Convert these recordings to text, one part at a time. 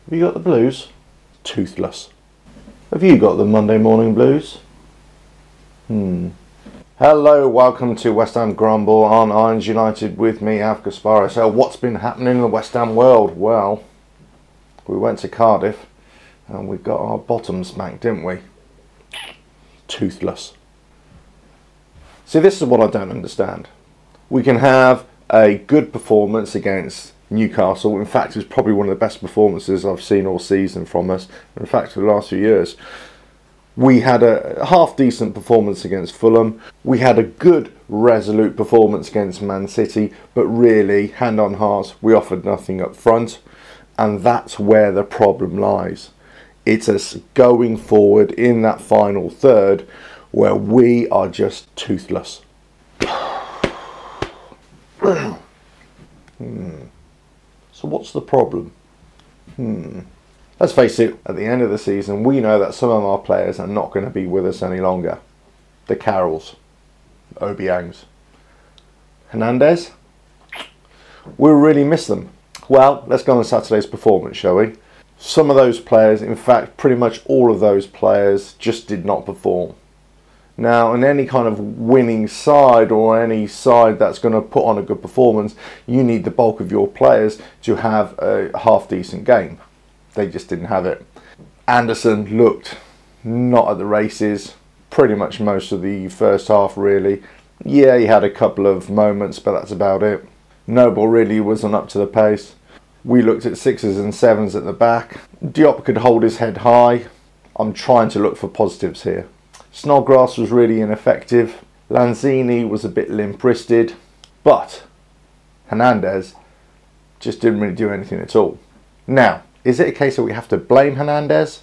Have you got the blues? Toothless. Have you got the Monday morning blues? Hello, welcome to West Ham Grumble on Irons United with me, Av Gasparo. So what's been happening in the West Ham world? Well, we went to Cardiff and we got our bottom smacked, didn't we? Toothless. See, this is what I don't understand. We can have a good performance against Newcastle. In fact, it's probably one of the best performances I've seen all season from us. In fact, for the last few years. We had a half-decent performance against Fulham. We had a good, resolute performance against Man City. But really, hand on heart, we offered nothing up front. And that's where the problem lies. It's us going forward in that final third where we are just toothless. So what's the problem? Let's face it, at the end of the season, we know that some of our players are not going to be with us any longer. The Carrolls, Obiangs, Hernandez, we'll really miss them. Well, let's go on to Saturday's performance, shall we? Some of those players, in fact, pretty much all of those players just did not perform. Now, in any kind of winning side or any side that's going to put on a good performance, you need the bulk of your players to have a half-decent game. They just didn't have it. Anderson looked not at the races pretty much most of the first half, really. Yeah, he had a couple of moments, but that's about it. Noble really wasn't up to the pace. We looked at 6s and 7s at the back. Diop could hold his head high. I'm trying to look for positives here. Snodgrass was really ineffective. Lanzini was a bit limp-wristed. But Hernandez just didn't really do anything at all. Now, is it a case that we have to blame Hernandez?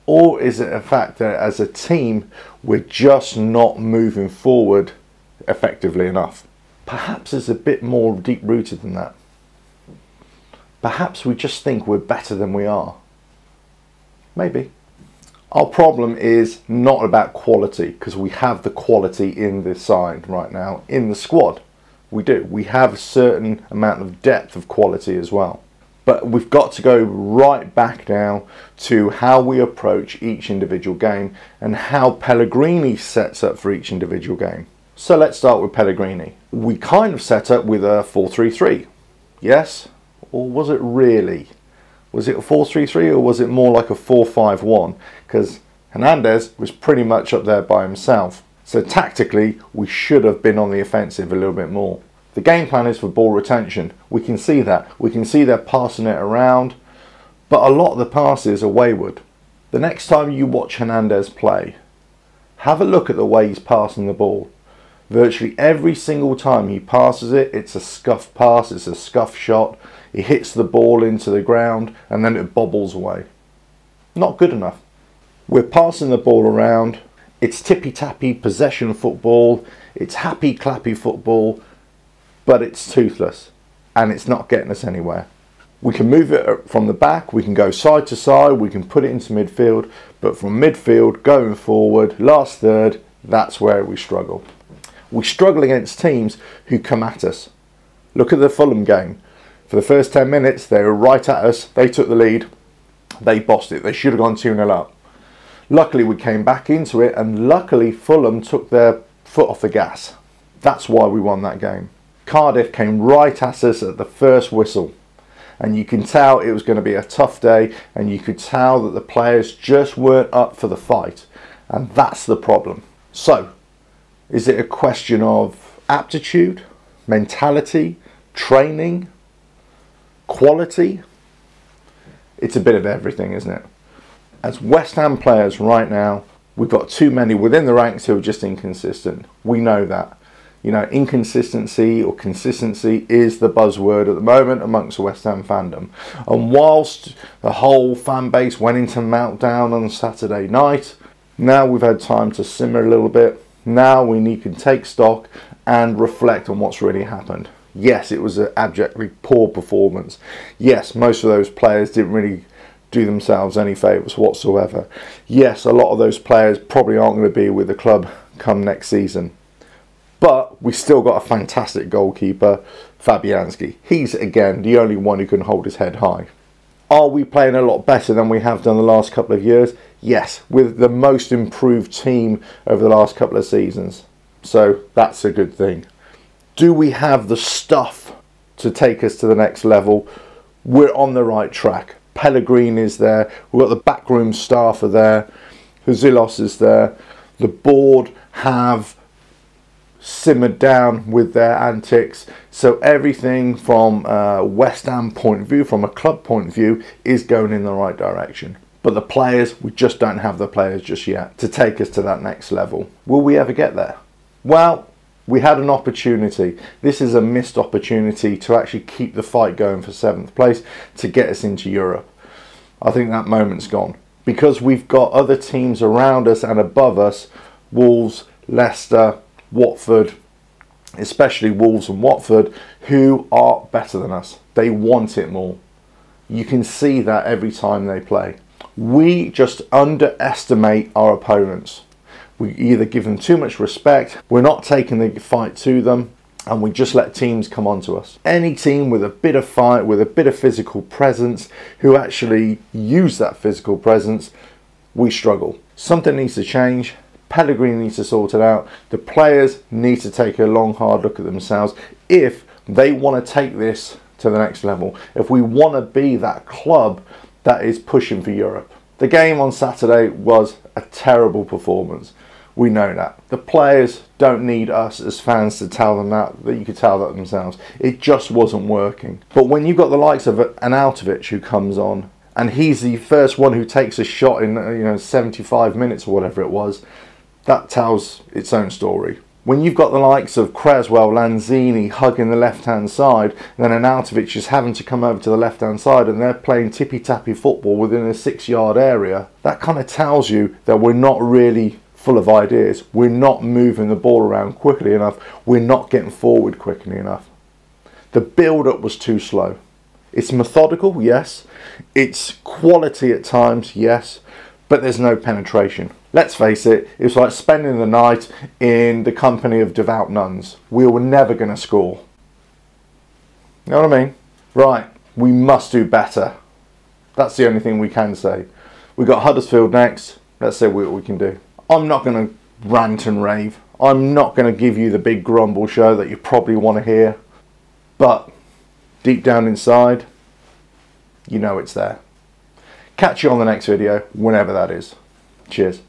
Or is it a fact that as a team, we're just not moving forward effectively enough? Perhaps it's a bit more deep-rooted than that. Perhaps we just think we're better than we are. Maybe. Our problem is not about quality, because we have the quality in the side right now, in the squad. We do. We have a certain amount of depth of quality as well. But we've got to go right back now to how we approach each individual game and how Pellegrini sets up for each individual game. So let's start with Pellegrini. We kind of set up with a 4-3-3. Yes? Or was it really? Was it a 4-3-3 or was it more like a 4-5-1? Because Hernandez was pretty much up there by himself. So tactically, we should have been on the offensive a little bit more. The game plan is for ball retention. We can see that. We can see they're passing it around. But a lot of the passes are wayward. The next time you watch Hernandez play, have a look at the way he's passing the ball. Virtually every single time he passes it, it's a scuff pass, it's a scuff shot. He hits the ball into the ground and then it bobbles away. Not good enough. We're passing the ball around. It's tippy-tappy possession football. It's happy-clappy football. But it's toothless. And it's not getting us anywhere. We can move it from the back. We can go side to side. We can put it into midfield. But from midfield, going forward, last third, that's where we struggle. We struggle against teams who come at us. Look at the Fulham game. For the first 10 minutes, they were right at us. They took the lead. They bossed it. They should have gone 2-0 up. Luckily, we came back into it, and luckily, Fulham took their foot off the gas. That's why we won that game. Cardiff came right at us at the first whistle. And you can tell it was going to be a tough day, and you could tell that the players just weren't up for the fight. And that's the problem. So, is it a question of aptitude, mentality, training, quality? It's a bit of everything, isn't it? As West Ham players right now, we've got too many within the ranks who are just inconsistent. We know that. You know, inconsistency or consistency is the buzzword at the moment amongst West Ham fandom. And whilst the whole fan base went into meltdown on Saturday night, now we've had time to simmer a little bit. Now we need to take stock and reflect on what's really happened. Yes, it was an abjectly poor performance. Yes, most of those players didn't really do themselves any favours whatsoever. Yes, a lot of those players probably aren't going to be with the club come next season. But we still got a fantastic goalkeeper, Fabianski. He's, again, the only one who can hold his head high. Are we playing a lot better than we have done the last couple of years? Yes, with the most improved team over the last couple of seasons. So that's a good thing. Do we have the stuff to take us to the next level? We're on the right track. Pellegrini is there. We've got the backroom staff are there. Huzilos is there. The board have simmered down with their antics. So everything from West Ham point of view, from a club point of view, is going in the right direction. But the players, we just don't have the players just yet to take us to that next level. Will we ever get there? Well, we had an opportunity. This is a missed opportunity to actually keep the fight going for 7th place, to get us into Europe. I think that moment's gone. Because we've got other teams around us and above us, Wolves, Leicester, Watford, especially Wolves and Watford, who are better than us. They want it more. You can see that every time they play. We just underestimate our opponents. We either give them too much respect, we're not taking the fight to them, and we just let teams come onto us. Any team with a bit of fight, with a bit of physical presence, who actually use that physical presence, we struggle. Something needs to change. Pellegrini needs to sort it out. The players need to take a long, hard look at themselves if they want to take this to the next level. If we want to be that club that is pushing for Europe. The game on Saturday was a terrible performance. We know that. The players don't need us as fans to tell them that you could tell that themselves. It just wasn't working. But when you've got the likes of an Arnautovic who comes on, and he's the first one who takes a shot in 75 minutes or whatever it was, that tells its own story. When you've got the likes of Creswell, Lanzini hugging the left-hand side, and then Arnautovic is having to come over to the left-hand side and they're playing tippy-tappy football within a 6-yard area, that kind of tells you that we're not really full of ideas. We're not moving the ball around quickly enough. We're not getting forward quickly enough. The build-up was too slow. It's methodical, yes. It's quality at times, yes. But there's no penetration. Let's face it, it was like spending the night in the company of devout nuns. We were never going to score. You know what I mean? Right, we must do better. That's the only thing we can say. We've got Huddersfield next. Let's see what we can do. I'm not going to rant and rave. I'm not going to give you the big grumble show that you probably want to hear. But deep down inside, you know it's there. Catch you on the next video, whenever that is. Cheers.